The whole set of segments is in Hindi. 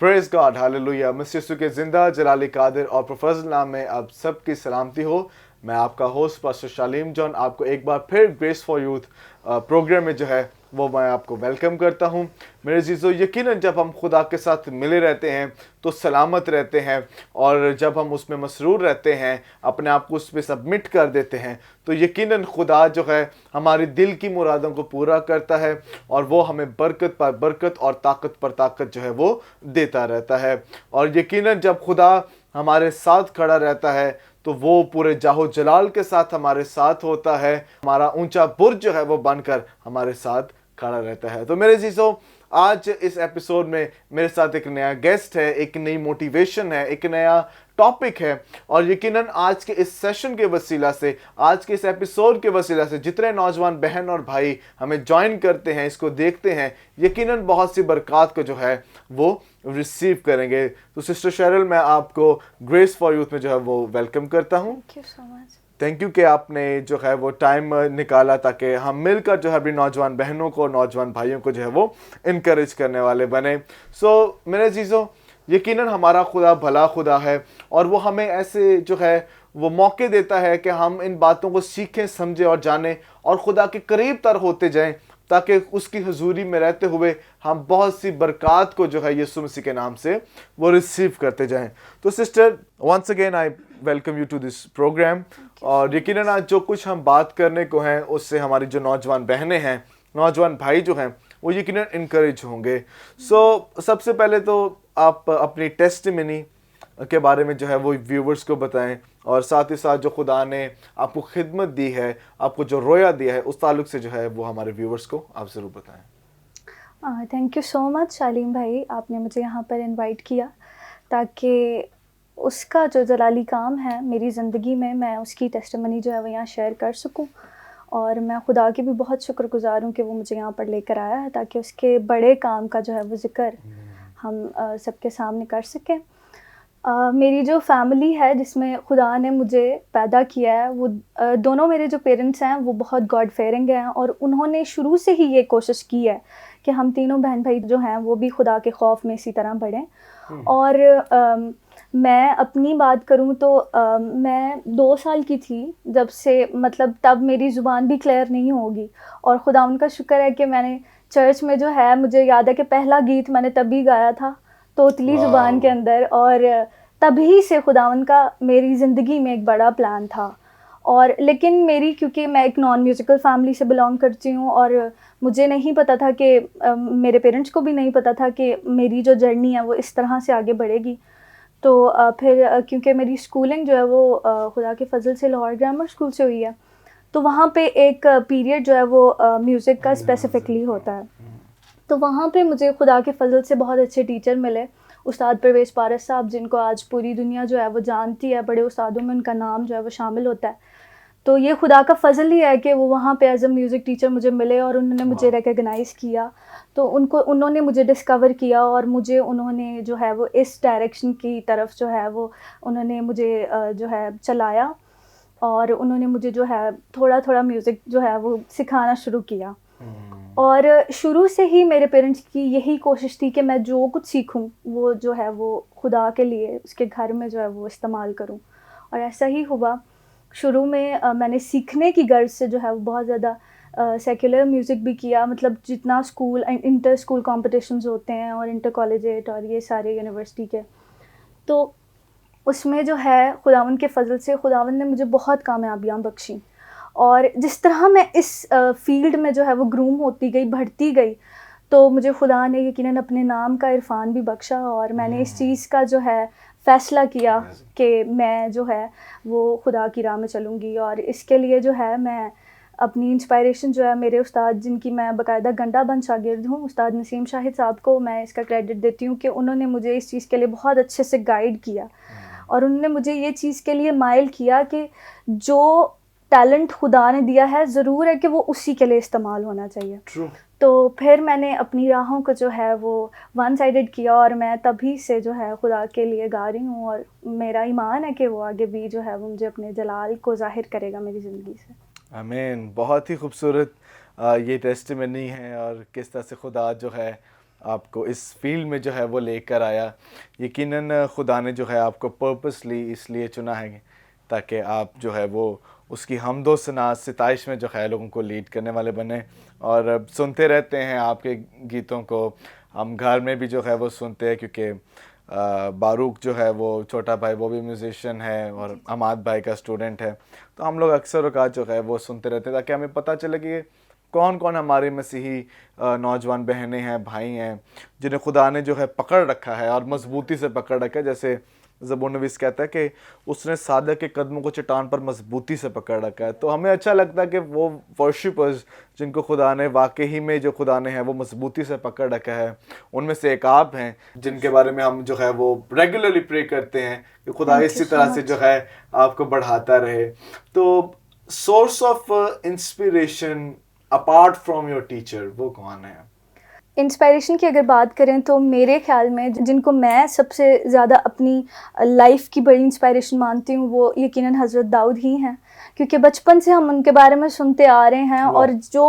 Praise God, hallelujah. मसीह यीशु के जिंदा जलाली कादिर और प्रोफेशनल नाम में आप सबकी सलामती हो। मैं आपका होस्ट पास्टर शालीम जॉन आपको एक बार फिर ग्रेस फॉर यूथ प्रोग्राम में जो है वो मैं आपको वेलकम करता हूं। मेरे जीजो, यकीनन जब हम खुदा के साथ मिले रहते हैं तो सलामत रहते हैं, और जब हम उसमें मसरूर रहते हैं, अपने आप को उस पर सबमिट कर देते हैं, तो यकीनन खुदा जो है हमारे दिल की मुरादों को पूरा करता है और वो हमें बरकत पर बरकत और ताकत पर ताकत जो है वो देता रहता है। और यकीनन जब खुदा हमारे साथ खड़ा रहता है तो वो पूरे जाहो जलाल के साथ हमारे साथ होता है। हमारा ऊंचा बुर्ज जो है वो बनकर हमारे साथ खड़ा रहता है। तो मेरे जीजों, आज इस एपिसोड में मेरे साथ एक नया गेस्ट है, एक नई मोटिवेशन है, एक नया टॉपिक है। और यकीनन आज के इस सेशन के वसीला से, आज के इस एपिसोड के वसीला से जितने नौजवान बहन और भाई हमें ज्वाइन करते हैं, इसको देखते हैं, यकीनन बहुत सी बरक़ात को जो है वो रिसीव करेंगे। तो सिस्टर शेरिल, मैं आपको ग्रेस फॉर यूथ में जो है वो वेलकम करता हूँ। Thank you so much. Thank you कि आपने जो है वो टाइम निकाला ताकि हम मिलकर जो है अपनी नौजवान बहनों को, नौजवान भाइयों को जो है वो इनकरेज करने वाले बने। सो मेरे चीज़ों, यकीनन हमारा खुदा भला खुदा है और वो हमें ऐसे जो है वो मौके देता है कि हम इन बातों को सीखें, समझें और जानें और खुदा के करीब तर होते जाएं, ताकि उसकी हजूरी में रहते हुए हम बहुत सी बरक़ात को जो है यीशु मसीह के नाम से वो रिसीव करते जाएं। तो sister, once again I welcome you to this programme. और यकीनन आज जो कुछ हम बात करने को हैं उससे हमारी जो नौजवान बहनें हैं, नौजवान भाई जो हैं, वो यकीनन इनकरेज होंगे। सो सबसे पहले तो आप अपनी टेस्टिमनी के बारे में जो है वो व्यूवर्स को बताएं, और साथ ही साथ जो खुदा ने आपको खिदमत दी है, आपको जो रोया दिया है, उस ताल्लुक से जो है वो हमारे व्यूवर्स को आप ज़रूर बताएं। Thank you so much Shalim भाई, आपने मुझे यहाँ पर इनवाइट किया ताकि उसका जो जलाली काम है मेरी ज़िंदगी में, मैं उसकी टेस्टिमनी जो है वो यहाँ शेयर कर सकूँ। और मैं खुदा की भी बहुत शुक्रगुज़ार हूँ कि वो मुझे यहाँ पर लेकर आया है ताकि उसके बड़े काम का जो है वो ज़िक्र हम सबके सामने कर सकें। मेरी जो फैमिली है जिसमें खुदा ने मुझे पैदा किया है, वो दोनों मेरे जो पेरेंट्स हैं वो बहुत गॉड फेयरिंग हैं और उन्होंने शुरू से ही ये कोशिश की है कि हम तीनों बहन भाई जो हैं वो भी खुदा के खौफ में इसी तरह बढ़ें। और मैं अपनी बात करूं तो मैं 2 साल की थी जब से, मतलब तब मेरी ज़ुबान भी क्लियर नहीं होगी, और खुदा उनका शुक्र है कि मैंने चर्च में जो है, मुझे याद है कि पहला गीत मैंने तभी गाया था तोतली ज़ुबान के अंदर, और तभी से खुदावन का मेरी ज़िंदगी में एक बड़ा प्लान था। और लेकिन मेरी, क्योंकि मैं एक नॉन म्यूज़िकल फैमिली से बिलोंग करती हूँ और मुझे नहीं पता था कि मेरे पेरेंट्स को भी नहीं पता था कि मेरी जो जर्नी है वो इस तरह से आगे बढ़ेगी। तो फिर क्योंकि मेरी स्कूलिंग जो है वो खुदा के फजल से लाहौर ग्रामर स्कूल से हुई है, तो वहाँ पे एक पीरियड जो है वो म्यूज़िक का स्पेसिफ़िकली होता है। तो वहाँ पे मुझे खुदा के फजल से बहुत अच्छे टीचर मिले, उस्ताद परवेज़ पारस साहब, जिनको आज पूरी दुनिया जो है वो जानती है, बड़े उस्तादों में उनका नाम जो है वो शामिल होता है। तो ये खुदा का फ़ज़ल ही है कि वो वहाँ पे एज़ अ म्यूज़िक टीचर मुझे मिले और उन्होंने मुझे रिकॉग्नाइज़ किया। तो उन्होंने मुझे डिस्कवर किया और मुझे उन्होंने जो है वो इस डायरेक्शन की तरफ जो है वो उन्होंने मुझे जो है चलाया, और उन्होंने मुझे जो है थोड़ा-थोड़ा म्यूज़िक जो है वो सिखाना शुरू किया। और शुरू से ही मेरे पेरेंट्स की यही कोशिश थी कि मैं जो कुछ सीखूं वो जो है वो खुदा के लिए उसके घर में जो है वो इस्तेमाल करूं, और ऐसा ही हुआ। शुरू में मैंने सीखने की गर्ज से जो है वो बहुत ज़्यादा सेक्युलर म्यूज़िक भी किया, मतलब जितना स्कूल इंटर स्कूल कॉम्पिटिशन्स होते हैं और इंटर कॉलेजेट और ये सारे यूनिवर्सिटी के, तो उसमें जो है खुदावंद के फ़ज़ल से खुदावंद ने मुझे बहुत कामयाबियाँ बख्शी। और जिस तरह मैं इस फ़ील्ड में जो है वो ग्रूम होती गई, बढ़ती गई, तो मुझे खुदा ने यकीनन अपने नाम का इरफ़ान भी बख्शा, और मैंने इस चीज़ का जो है फ़ैसला किया कि मैं जो है वो खुदा की राह में चलूँगी। और इसके लिए जो है मैं अपनी इंस्पायरेशन जो है मेरे उस्ताद, जिनकी मैं बाकायदा गंडा बंद शागिर्द हूँ, उस्ताद नसीम शाहिद साहब को मैं इसका क्रेडिट देती हूँ कि उन्होंने मुझे इस चीज़ के लिए बहुत अच्छे से गाइड किया, और उन्होंने मुझे ये चीज़ के लिए माइल किया कि जो टैलेंट खुदा ने दिया है, ज़रूर है कि वो उसी के लिए इस्तेमाल होना चाहिए। True. तो फिर मैंने अपनी राहों को जो है वो वन साइडेड किया, और मैं तभी से जो है खुदा के लिए गा रही हूँ, और मेरा ईमान है कि वो आगे भी जो है वो मुझे अपने जलाल को ज़ाहिर करेगा मेरी ज़िंदगी से। आमीन। बहुत ही खूबसूरत ये टेस्टिमनी है, और किस तरह से खुदा जो है आपको इस फील्ड में जो है वो लेकर आया। यकीनन खुदा ने जो है आपको पर्पसली इसलिए चुना है ताकि आप जो है वो उसकी हम्दो सना सिताइश में जो है लोगों को लीड करने वाले बने। और सुनते रहते हैं आपके गीतों को, हम घर में भी जो है वो सुनते हैं, क्योंकि बारूक जो है वो छोटा भाई वो भी म्यूज़िशियन है और अमाद भाई का स्टूडेंट है। तो हम लोग अक्सर औक़ात जो है वो सुनते रहते हैं ताकि हमें पता चले कि कौन कौन हमारे मसीही नौजवान बहनें हैं, भाई हैं, जिन्हें खुदा ने जो है पकड़ रखा है और मजबूती से पकड़ रखा है। जैसे ज़बूर नवीस कहता है कि उसने सादक के कदमों को चट्टान पर मजबूती से पकड़ रखा है। तो हमें अच्छा लगता है कि वो वर्शिपर्स जिनको खुदा ने वाकई में जो खुदा ने है वो मजबूती से पकड़ रखा है, उनमें से एक आप हैं, जिनके बारे में हम जो है वो रेगुलरली प्रे करते हैं कि खुदा इसी तरह से जो है आपको बढ़ाता रहे। तो source of inspiration apart from your teacher वो कौन है? इंस्पायरेशन की अगर बात करें तो मेरे ख्याल में जिनको मैं सबसे ज़्यादा अपनी लाइफ की बड़ी इंस्पायरेशन मानती हूँ वो यकीनन हज़रत दाऊद ही हैं, क्योंकि बचपन से हम उनके बारे में सुनते आ रहे हैं और जो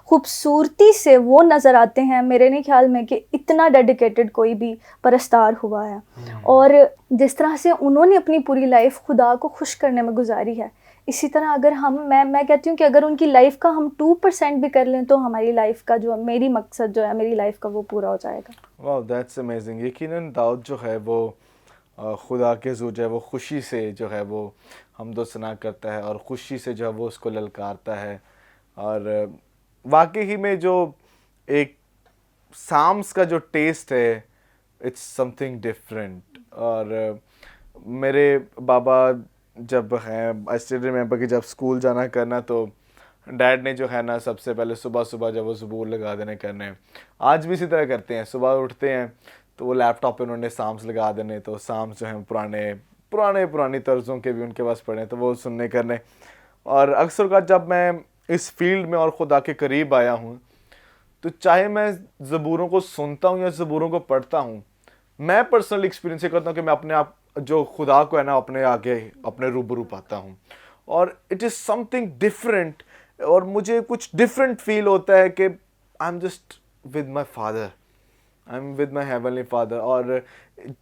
खूबसूरती से वो नज़र आते हैं, मेरे नहीं ख्याल में कि इतना डेडिकेटेड कोई भी परस्तार हुआ है। और जिस तरह से उन्होंने अपनी पूरी लाइफ खुदा को खुश करने में गुजारी है, इसी तरह अगर मैं कहती हूँ कि अगर उनकी लाइफ का हम 2% भी कर लें तो हमारी लाइफ का जो मेरी मकसद जो है मेरी लाइफ का वो पूरा हो जाएगा। वाह, दैट्स अमेजिंग। यकीनन दाऊद जो है वो खुदा के ज़ू जो है वो खुशी से जो है वो हम्दो सना करता है और खुशी से जो है वो उसको ललकारता है। और वाकई ही में जो एक साम्स का जो टेस्ट है, इट्स समथिंग डिफरेंट। और मेरे बाबा जब हैं, आई स्टिल रिमेंबर कि जब स्कूल जाना करना तो डैड ने जो है ना सबसे पहले सुबह सुबह जब वो ज़बूर लगा देने करने, आज भी इसी तरह करते हैं, सुबह उठते हैं तो वो लैपटॉप पे उन्होंने साम्स लगा देने, तो साम्स जो हैं पुरानी तर्ज़ों के भी उनके पास पढ़े तो वो सुनने करने। और अक्सर का जब मैं इस फील्ड में और खुदा के करीब आया हूँ, तो चाहे मैं ज़बूरों को सुनता हूँ या ज़बूरों को पढ़ता हूँ, मैं पर्सनल एक्सपीरियंस ये करता हूँ कि मैं अपने आप जो खुदा को है ना अपने आगे अपने रूबरू पाता हूँ, और इट इज़ समथिंग डिफरेंट। और मुझे कुछ डिफरेंट फील होता है कि I am just with my father, I am with my heavenly father. और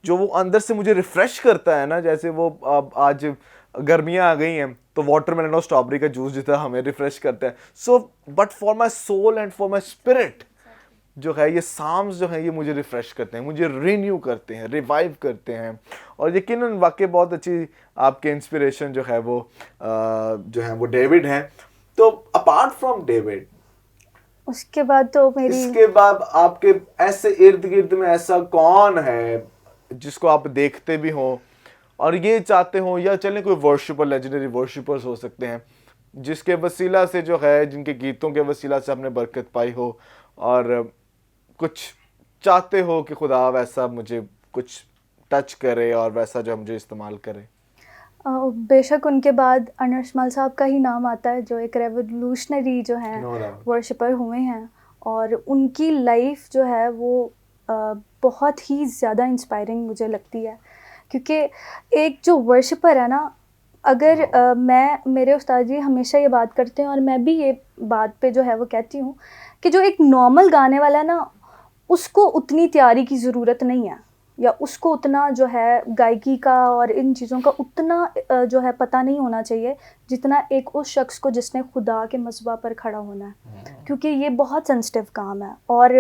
जो वो अंदर से मुझे रिफ़्रेश करता है ना, जैसे वो अब आज गर्मियाँ आ गई हैं तो वाटरमेलन और स्ट्रॉबेरी का जूस जितना हमें रिफ़्रेश करता है, so but for my soul and for my spirit जो है ये साम्स जो है ये मुझे रिफ़्रेश करते हैं, मुझे रीन्यू करते हैं, रिवाइव करते हैं। और यकीनन वाकई बहुत अच्छी आपके इंस्पिरेशन जो है वो डेविड हैं। तो अपार्ट फ्रॉम डेविड, उसके बाद तो इसके बाद आपके ऐसे इर्द गिर्द में ऐसा कौन है जिसको आप देखते भी हो और ये चाहते हो, या चलें कोई वर्शिपर, लेजेंडरी वर्शिपर्स हो सकते हैं, जिसके वसीला से जो है, जिनके गीतों के वसीला से आपने बरकत पाई हो और कुछ चाहते हो कि खुदा वैसा मुझे कुछ टच करे और वैसा जो मुझे इस्तेमाल करे? बेशक उनके बाद अनर्शमाल साहब का ही नाम आता है, जो एक रेवोल्यूशनरी जो हैं वर्शिपर हुए हैं, और उनकी लाइफ जो है वो बहुत ही ज़्यादा इंस्पायरिंग मुझे लगती है। क्योंकि एक जो वर्शिपर है ना, अगर मेरे उस्ताद जी हमेशा ये बात करते हैं और मैं भी ये बात पे जो है वो कहती हूँ कि जो एक नॉर्मल गाने वाला है ना, उसको उतनी तैयारी की ज़रूरत नहीं है, या उसको उतना जो है गायकी का और इन चीज़ों का उतना जो है पता नहीं होना चाहिए जितना एक उस शख्स को जिसने खुदा के मज़बा पर खड़ा होना है, क्योंकि ये बहुत सेंसिटिव काम है। और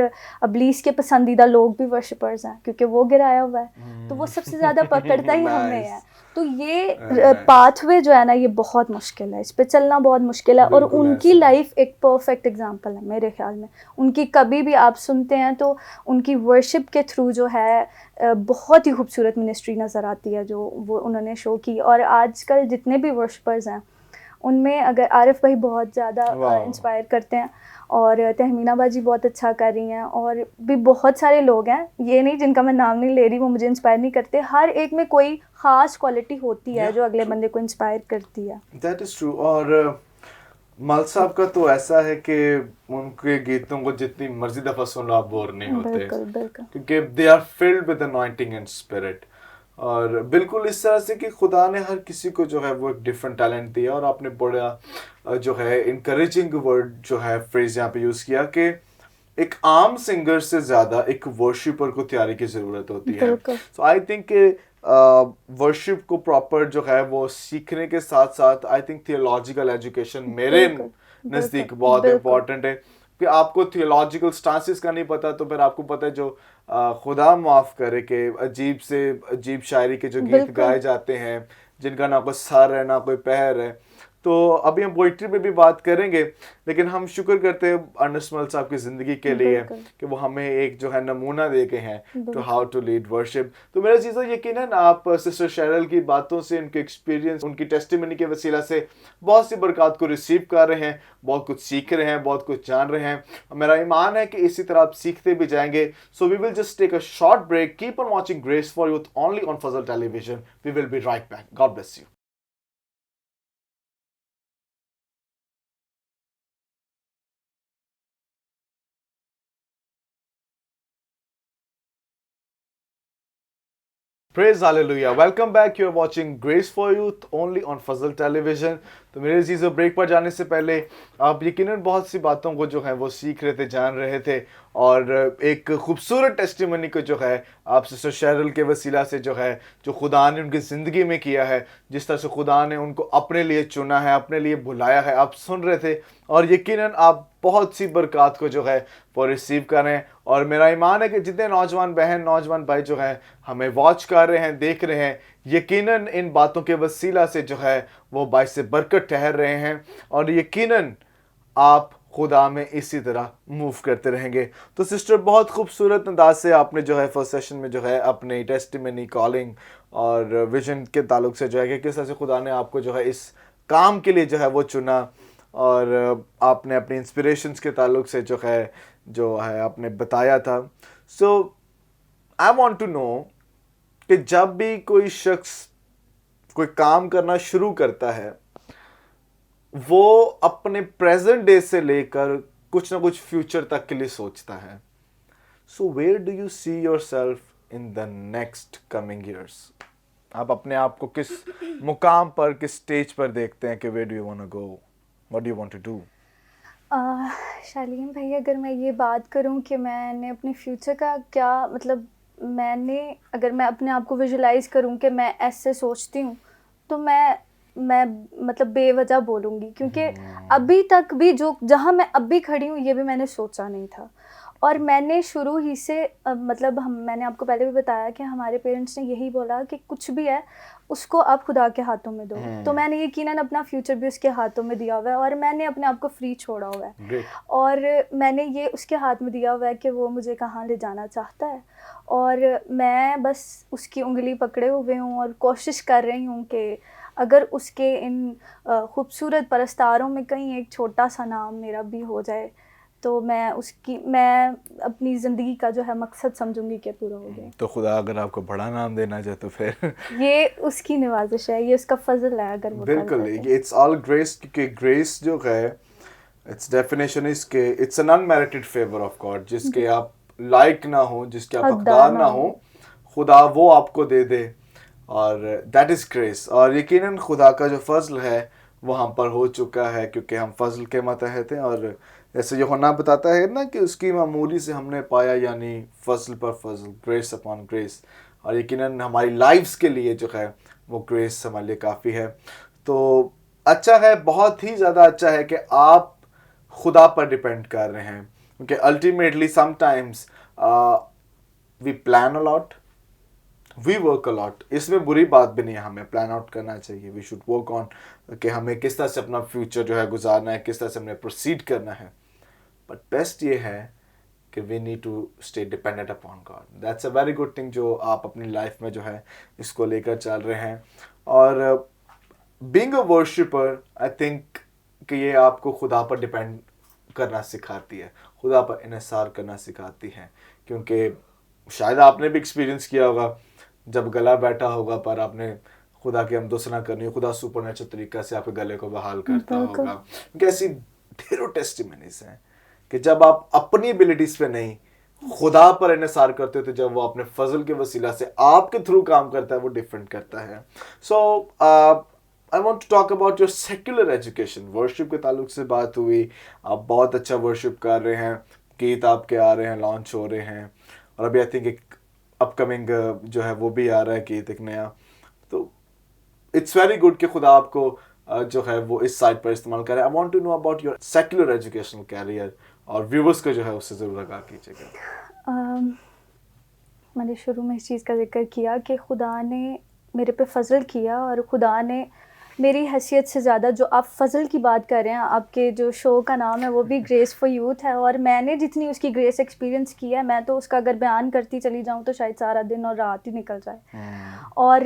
इब्लीस के पसंदीदा लोग भी वर्शिपर्स हैं, क्योंकि वो गिराया हुआ है तो वो सबसे ज़्यादा पकड़ता ही हमें है। तो ये पाथवे जो है ना ये बहुत मुश्किल है, इस पे चलना बहुत मुश्किल है। और उनकी लाइफ एक परफेक्ट एग्जांपल है मेरे ख्याल में। उनकी कभी भी आप सुनते हैं तो उनकी वर्शिप के थ्रू जो है बहुत ही खूबसूरत मिनिस्ट्री नज़र आती है जो वो उन्होंने शो की। और आजकल जितने भी वर्शिपर्स हैं उनमें अगर आरिफ भाई बहुत ज़्यादा इंस्पायर करते हैं, और तहमीना बाजी बहुत अच्छा कर रही हैं, और भी बहुत सारे लोग हैं, ये नहीं जिनका मैं नाम नहीं ले रही, वो मुझे इंस्पायर नहीं करते। हर एक में कोई ख़ास क्वालिटी होती है जो अगले बंदे को इंस्पायर करती है। That is true. और मल साहब का तो ऐसा है कि उनके गीतों को जितनी मर्जी दफ़ा सुन लो आप बोर नहीं होते, बिल्कुल। क्योंकि they are filled with anointing and spirit. और बिल्कुल इस तरह से कि खुदा ने हर किसी को जो है वो एक डिफरेंट टैलेंट दिया। और आपने बड़ा जो है इनकरेजिंग वर्ड जो है फ्रेज यहाँ पे यूज़ किया कि एक आम सिंगर से ज्यादा एक वर्शिपर को तैयारी की जरूरत होती है। बिल्कुल। सो आई थिंक वर्शिप को प्रॉपर जो है वो सीखने के साथ साथ आई थिंक थियोलॉजिकल एजुकेशन मेरे बिल्कुल नज़दीक बिल्कुल बहुत बिल्कुल इम्पोर्टेंट है कि आपको थियोलॉजिकल स्टांसेस का नहीं पता तो फिर आपको पता है जो खुदा माफ करे कि अजीब से अजीब शायरी के जो गीत बिल्कुल गाए जाते हैं जिनका ना कोई सर है ना कोई पैर है। तो अभी हम पोइट्री में भी बात करेंगे, लेकिन हम शुक्र करते हैं अनसमल साहब की ज़िंदगी के लिए बिल्कुल कि वो हमें एक जो है नमूना दे के हैं टू हाउ बिल्कुल टू लीड वर्शिप। तो मेरा चीज़ों यकीनन आप सिस्टर शेरल की बातों से, उनके एक्सपीरियंस, उनकी टेस्टिमनी के वसीला से बहुत सी बरकत को रिसीव कर रहे हैं, बहुत कुछ सीख रहे हैं, बहुत कुछ जान रहे हैं। और मेरा ईमान है कि इसी तरह आप सीखते भी जाएंगे। So we will just take a short break, keep on watching Grace for Youth only on Fazal television. We will be right back. God bless you. Praise Hallelujah. Welcome back. You're watching Grace for Youth only on Fazal Television. तो मेरे चीज़ों ब्रेक पर जाने से पहले आप यकीनन बहुत सी बातों को जो है वो सीख रहे थे, जान रहे थे, और एक खूबसूरत टेस्टिमनी को जो है आप सिस्टर शेरल के वसीला से जो है जो खुदा ने उनकी ज़िंदगी में किया है, जिस तरह से खुदा ने उनको अपने लिए चुना है, अपने लिए बुलाया है, आप सुन रहे थे। और यकीनन आप बहुत सी बरकत को जो है वो रिसीव कर रहे हैं। और मेरा ईमान है कि जितने नौजवान बहन, नौजवान भाई जो है हमें वॉच कर रहे हैं, देख रहे हैं, यकीनन इन बातों के वसीला से जो है वो बाइस बरकत ठहर रहे हैं, और यकीनन आप खुदा में इसी तरह मूव करते रहेंगे। तो सिस्टर, बहुत खूबसूरत अंदाज से आपने जो है फर्स्ट सेशन में जो है अपने टेस्टिमनी, कॉलिंग और विजन के ताल्लुक से जो है कि किस तरह से खुदा ने आपको जो है इस काम के लिए जो है वो चुना, और आपने अपनी इंस्पिरेशंस के ताल्लुक से जो है आपने बताया था। सो आई वांट टू नो कि जब भी कोई शख्स कोई काम करना शुरू करता है, वो अपने प्रेजेंट डे से लेकर कुछ ना कुछ फ्यूचर तक के लिए सोचता है। So where do you see yourself in the next coming years? आप अपने आप को किस मुकाम पर, किस स्टेज पर देखते हैं कि where do you want to go, what do you want to do? Shalim भाई, अगर मैं ये बात करूं कि मैंने अपने फ्यूचर का क्या मतलब, मैंने अगर मैं अपने आप को विजुलाइज करूं कि मैं ऐसे सोचती हूं, तो मैं मतलब बेवजह बोलूँगी, क्योंकि अभी तक भी जो जहाँ मैं अभी खड़ी हूँ ये भी मैंने सोचा नहीं था। और मैंने शुरू ही से मतलब मैंने आपको पहले भी बताया कि हमारे पेरेंट्स ने यही बोला कि कुछ भी है उसको आप खुदा के हाथों में दो। तो मैंने यकीनन अपना फ्यूचर भी उसके हाथों में दिया हुआ है, और मैंने अपने आप को फ्री छोड़ा हुआ है। Great. और मैंने ये उसके हाथ में दिया हुआ है कि वो मुझे कहाँ ले जाना चाहता है, और मैं बस उसकी उंगली पकड़े हुए हूँ और कोशिश कर रही हूँ कि अगर उसके इन खूबसूरत परस्तारों में कहीं एक छोटा सा नाम मेरा भी हो जाए, तो मैं अपनी ज़िंदगी का जो है मकसद समझूंगी कि पूरा हो गया। तो खुदा अगर आपको बड़ा नाम देना चाहे तो फिर ये उसकी नवाजिश है, ये उसका फजल है अगर वो कर बिल्कुल, दे तो। इट्स ऑल ग्रेस, क्योंकि ग्रेस जो है इट्स डेफिनेशन इज के it's an unmerited favour of God, जिसके आप लायक ना हो, जिसके आप हकदार ना हो, खुदा वो आपको दे दे, और दैट इज़ ग्रेस। और यकीनन खुदा का जो फजल है वो हम पर हो चुका है, क्योंकि हम फजल के मतहत हैं। और जैसे यूहन्ना बताता है ना कि उसकी मामूली से हमने पाया, यानी फजल पर फजल, ग्रेस अपॉन ग्रेस। और यकीनन हमारी लाइफ्स के लिए जो है वो ग्रेस हमारे लिए काफ़ी है। तो अच्छा है, बहुत ही ज़्यादा अच्छा है कि आप खुदा पर डिपेंड कर रहे हैं, क्योंकि ultimately sometimes we plan a lot, we work a lot. इसमें बुरी बात भी नहीं है, हमें प्लान आउट करना चाहिए। वी शुड वर्क ऑन कि हमें किस तरह से अपना फ्यूचर जो है गुजारना है, किस तरह से हमें प्रोसीड करना है। बट बेस्ट ये है कि we need to stay dependent upon God. That's a very good thing जो आप अपनी लाइफ में जो है इसको लेकर चल रहे हैं। और being a worshipper, I think कि ये आपको खुदा पर डिपेंड करना सिखाती है, खुदा पर इन्हिसार करना सिखाती है। क्योंकि शायद आपने भी एक्सपीरियंस किया होगा जब गला बैठा होगा, पर आपने खुदा की हमदोसना करनी हो, खुदा सुपरनेचुरल तरीका से आपके गले को बहाल करता बिल्कुल। होगा। क्योंकि ऐसी ढेरों टेस्टिमनीज हैं कि जब आप अपनी एबिलिटीज पे नहीं खुदा पर इन्हिसार करते हो, तो जब वो अपने फजल के वसीला से आपके थ्रू काम करता है वो डिफरेंट करता है। So I want to talk about your secular education. Worship के ताल्लुक से बात हुई, आप बहुत अच्छा वर्शिप कर रहे हैं, गीत आपके आ रहे हैं, लॉन्च हो रहे हैं, और अभी आई थिंक एक अपकमिंग जो है वो भी आ रहा है गीत एक नया। तो इट्स वेरी गुड कि खुदा आपको जो है वो इस साइड पर इस्तेमाल करें। I want to know about your secular educational career, और व्यूवर्स को जो है उससे ज़रूर आगाह कीजिएगा। मैंने शुरू में इस चीज़ का जिक्र किया कि खुदा ने मेरे पे फ़ज़ल किया, और खुदा ने मेरी हैसियत से ज़्यादा, जो आप फ़ज़ल की बात कर रहे हैं, आपके जो शो का नाम है वो भी ग्रेस फॉर यूथ है, और मैंने जितनी उसकी ग्रेस एक्सपीरियंस किया है, मैं तो उसका अगर बयान करती चली जाऊँ तो शायद सारा दिन और रात ही निकल जाए। और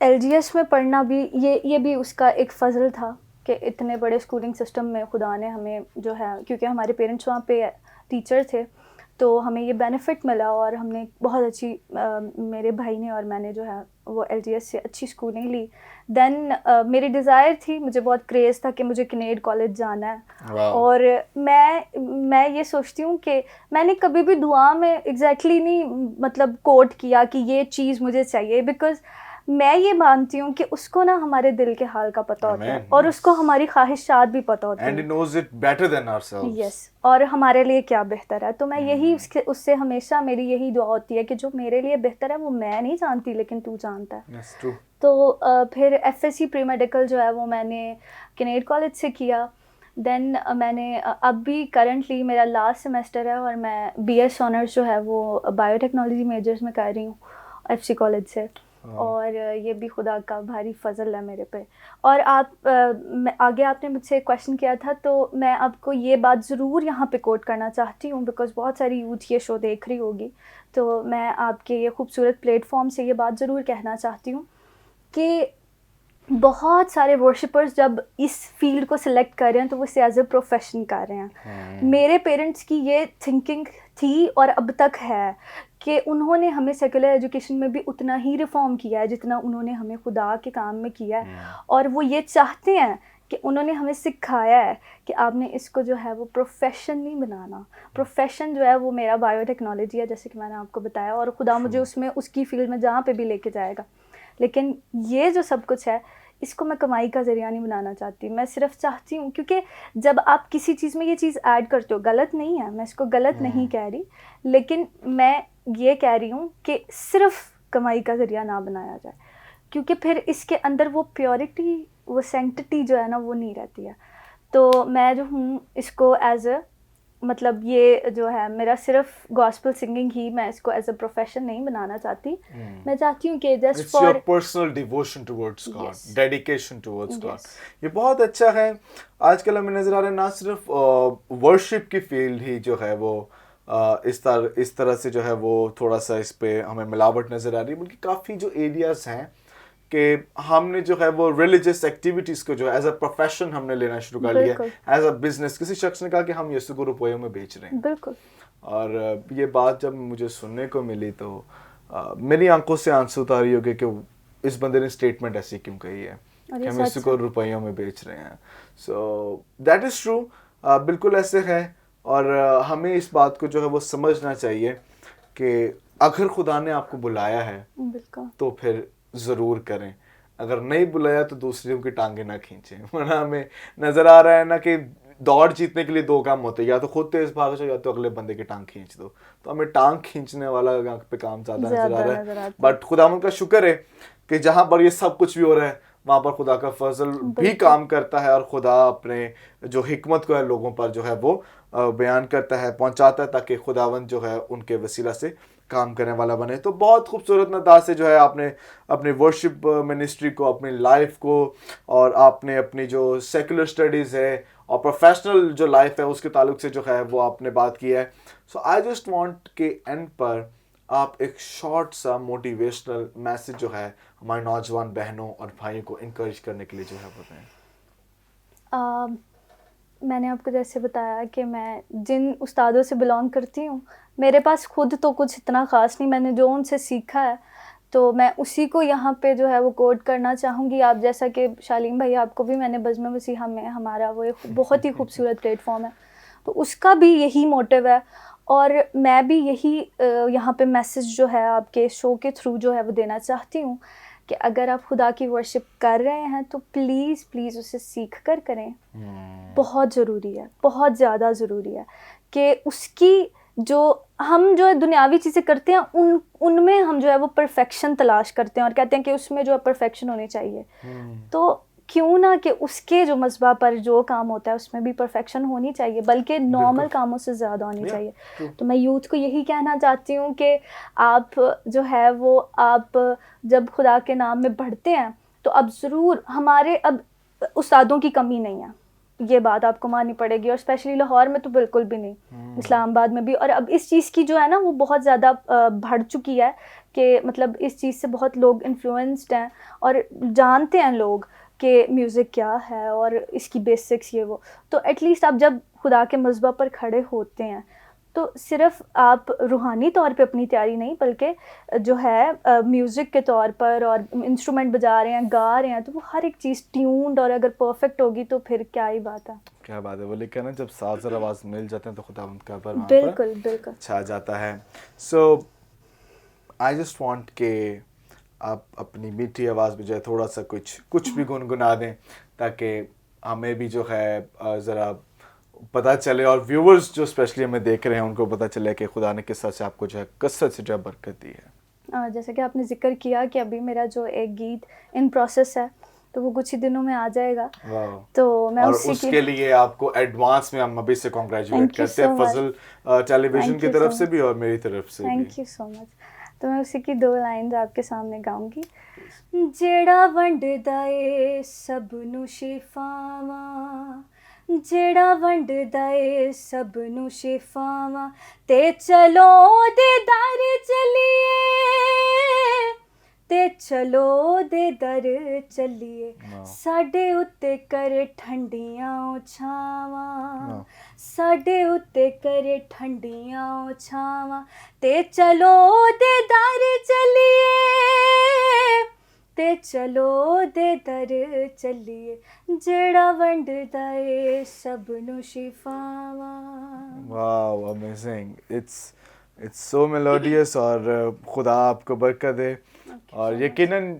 LGS में पढ़ना भी ये भी उसका एक फ़ज़ल था कि इतने बड़े स्कूलिंग सिस्टम में खुदा ने हमें जो है, क्योंकि हमारे पेरेंट्स वहाँ पे टीचर थे, तो हमें ये बेनिफिट मिला, और हमने बहुत अच्छी मेरे भाई ने और मैंने जो है वो LGS से अच्छी स्कूलिंग ली। देन मेरी डिज़ायर थी, मुझे बहुत क्रेज़ था कि मुझे किनेड कॉलेज जाना है। और मैं ये सोचती हूँ कि मैंने कभी भी दुआ में एग्जैक्टली नहीं मतलब कोट किया कि ये चीज़ मुझे चाहिए, बिकॉज़ मैं ये मानती हूँ कि उसको ना हमारे दिल के हाल का पता होता है, और उसको हमारी ख्वाहिशात भी पता होती and हैं। he knows it better than ourselves. Yes, और हमारे लिए क्या बेहतर है। तो मैं यही उससे हमेशा मेरी यही दुआ होती है कि जो मेरे लिए बेहतर है वो मैं नहीं जानती, लेकिन तू जानता है। That's true. तो फिर FSC प्री मेडिकल जो है वो मैंने किनेड कॉलेज से किया। देन मैंने अब भी करंटली मेरा लास्ट सेमेस्टर है, और मैं BS ऑनर्स जो है वो बायोटेक्नोलॉजी मेजर्स में कर रही हूँ FC कॉलेज से। और ये भी खुदा का भारी फजल है मेरे पे। और आप आगे आपने मुझसे क्वेश्चन किया था, तो मैं आपको ये बात ज़रूर यहाँ पे कोट करना चाहती हूँ, बिकॉज़ बहुत सारी यूथ ये शो देख रही होगी, तो मैं आपके ये खूबसूरत प्लेटफॉर्म से ये बात ज़रूर कहना चाहती हूँ कि बहुत सारे वर्शिपर्स जब इस फील्ड को सिलेक्ट कर रहे हैं तो वो इसे एज ए प्रोफेशन कर रहे हैं। मेरे पेरेंट्स की ये थिंकिंग थी और अब तक है कि उन्होंने हमें सेकुलर एजुकेशन में भी उतना ही रिफॉर्म किया है जितना उन्होंने हमें खुदा के काम में किया है, और वो ये चाहते हैं कि उन्होंने हमें सिखाया है कि आपने इसको जो है वो प्रोफेशन नहीं बनाना। प्रोफेशन जो है वो मेरा बायोटेक्नोलॉजी है, जैसे कि मैंने आपको बताया, और खुदा मुझे उसमें उसकी फील्ड में जहाँ पे भी लेके जाएगा। लेकिन ये जो सब कुछ है इसको मैं कमाई का ज़रिया नहीं बनाना चाहती। मैं सिर्फ चाहती हूँ, क्योंकि जब आप किसी चीज़ में ये चीज़ ऐड करते हो, गलत नहीं है, मैं इसको गलत नहीं कह रही, लेकिन मैं ये कह रही हूँ कि सिर्फ कमाई का ज़रिया ना बनाया जाए, क्योंकि फिर इसके अंदर वो प्योरिटी, वो सेंटिटी जो है ना वो नहीं रहती है। तो मैं जो हूँ इसको एज अ मतलब ये जो है मेरा सिर्फ गॉस्पेल सिंगिंग ही, मैं इसको एज अ प्रोफेशन नहीं बनाना चाहती। मैं चाहती हूँ कि just for your personal devotion towards God, dedication towards God. ये बहुत अच्छा है। आजकल हमें नजर आ रहा है ना सिर्फ वर्शिप की फील्ड ही जो है वो इस तरह से जो है वो थोड़ा सा इस पे हमें मिलावट नजर आ रही है, बल्कि काफ़ी जो एरियाज हैं कि हमने जो है वो रिलीजियस एक्टिविटीज़ को जो है एज अ प्रोफेशन हमने लेना शुरू कर लिया, एज अ बिजनेस। किसी शख्स ने कहा कि हम यीशु को रुपयों में बेच रहे हैं। बिल्कुल। और ये बात जब मुझे सुनने को मिली तो मेरी आंखों से आंसू उतारी हो गए कि इस बंदे ने स्टेटमेंट ऐसी क्यों कही है कि हम यीशु को रुपयों में बेच रहे हैं। सो दैट इज़ ट्रू, बिल्कुल ऐसे है। और हमें इस बात को जो है वो समझना चाहिए कि अगर खुदा ने आपको बुलाया है तो फिर ज़रूर करें, अगर नहीं बुलाया तो दूसरों की टांगे ना खींचें। वरना हमें नज़र आ रहा है ना कि दौड़ जीतने के लिए दो काम होते हैं, या तो खुद तेज भाग जाओ या तो अगले बंदे की टांग खींच दो। तो हमें टांग खींचने वाला पे काम ज़्यादा नज़र आ रहा है। बट खुदावंद का शुक्र है कि जहाँ पर ये सब कुछ भी हो रहा है वहाँ पर खुदा का फजल भी काम करता है, और खुदा अपने जो हिकमत को है लोगों पर जो है वो बयान करता है, पहुँचाता है, ताकि खुदावंद जो है उनके वसीला से काम करने वाला बने। तो बहुत खूबसूरत अंदाज से जो है आपने अपने वर्शिप मिनिस्ट्री को, अपनी लाइफ को, और आपने अपनी जो सेकुलर स्टडीज़ है और प्रोफेशनल जो लाइफ है उसके ताल्लुक से जो है वो आपने बात की है। सो आई जस्ट वांट के एंड पर आप एक शॉर्ट सा मोटिवेशनल मैसेज जो है हमारे नौजवान बहनों और भाइयों को इनकरेज करने के लिए जो है बताएं। मैंने आपको जैसे बताया कि मैं जिन उस्तादों से बिलोंग करती हूँ, मेरे पास खुद तो कुछ इतना ख़ास नहीं, मैंने जो उनसे सीखा है तो मैं उसी को यहाँ पे जो है वो कोट करना चाहूँगी। आप जैसा कि शालीम भाई, आपको भी मैंने बज़्म मसीहा में, हमारा वो एक बहुत ही खूबसूरत प्लेटफॉर्म है, तो उसका भी यही मोटिव है, और मैं भी यही यहाँ पे मैसेज जो है आपके शो के थ्रू जो है वो देना चाहती हूँ कि अगर आप खुदा की वर्शिप कर रहे हैं तो प्लीज़ प्लीज़ उसे सीख कर करें। बहुत ज़रूरी है, बहुत ज़्यादा ज़रूरी है कि उसकी जो हम जो है दुनियावी चीज़ें करते हैं उनमें हम जो है वो परफेक्शन तलाश करते हैं और कहते हैं कि उसमें जो है परफेक्शन होनी चाहिए। तो क्यों ना कि उसके जो मज़बा पर जो काम होता है उसमें भी परफेक्शन होनी चाहिए, बल्कि नॉर्मल कामों से ज़्यादा होनी चाहिए। तो मैं यूथ को यही कहना चाहती हूँ कि आप जो है वो आप जब खुदा के नाम में बढ़ते हैं तो अब ज़रूर हमारे अब उस्तादों की कमी नहीं है, ये बात आपको माननी पड़ेगी। और स्पेशली लाहौर में तो बिल्कुल भी नहीं, इस्लामाबाद में भी। और अब इस चीज़ की जो है ना वो बहुत ज़्यादा बढ़ चुकी है कि मतलब इस चीज़ से बहुत लोग इन्फ्लुएंस्ड हैं और जानते हैं लोग कि म्यूज़िक क्या है और इसकी बेसिक्स ये वो। तो एटलीस्ट आप जब खुदा के मज़बा पर खड़े होते हैं तो सिर्फ आप रूहानी तौर पे अपनी तैयारी नहीं बल्कि जो है म्यूज़िक के तौर पर और इंस्ट्रूमेंट बजा रहे हैं, गा रहे हैं, तो वो हर एक चीज़ ट्यून्ड और अगर परफेक्ट होगी तो फिर क्या ही बात है। क्या बात है, वो लिखा ना जब साज और आवाज़ मिल जाते हैं तो खुदावंद का पर वहाँ पर बिल्कुल बिल्कुल छा जाता है। सो आई जस्ट वांट के आप अपनी मीठी आवाज़ में जो है थोड़ा सा कुछ भी गुनगुना दें ताकि हमें भी जो है ज़रा पता चले और व्यूवर्स जो स्पेशली हमें देख रहे हैं उनको पता चले कि खुदा ने किस तरह से आपको जो है कसरत से जो है बरकत दी है। जैसे कि आपने जिक्र किया कि अभी मेरा जो एक गीत इन प्रोसेस है तो वो कुछ ही दिनों में आ जाएगा। तो मैं और उसके लिए आपको एडवांस में हम अभी से कांग्रेचुलेट करते हैं फजल टेलीविजन की तरफ से भी और मेरी तरफ से भी। Thank you so much. तो मैं उसी की 2 लाइन्स आपके सामने गाऊंगी। जेड़ा वंडदा ए सबनू शिफावां, जेड़ा वंडदा ए सबनू शिफावां, ते चलो दे दर चलिए, ते चलो दे दर चलिए, साडे उत्ते करे ठंडियां छावां, साडे उत्ते करे ठंडियां छावां, ते चलो दे दर चलिए, ते चलो दे दर चलिए, जेड़ा वंडदा ए सबनू शिफावां। Wow, amazing, it's so melodious और खुदा आपको बरकत दे। और यकीनन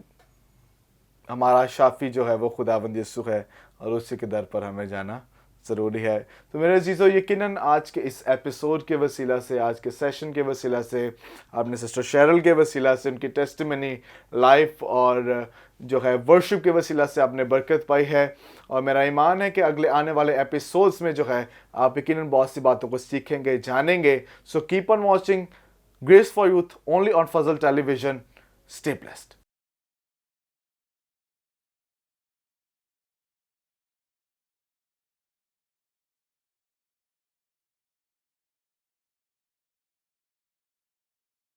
हमारा शाफी जो है वो खुदावंद यीशु है और उसी के दर पर हमें जाना ज़रूरी है। तो मेरे अजीज़ों, यकीनन आज के इस एपिसोड के वसीला से, आज के सेशन के वसीला से, आपने सिस्टर शेरल के वसीला से, उनकी टेस्टिमनी, लाइफ और जो है वर्शिप के वसीला से आपने बरकत पाई है। और मेरा ईमान है कि अगले आने वाले एपिसोड्स में जो है आप यकीनन बहुत सी बातों को सीखेंगे, जानेंगे। So keep on watching Grace for Youth only on Fazal television. Stay blessed.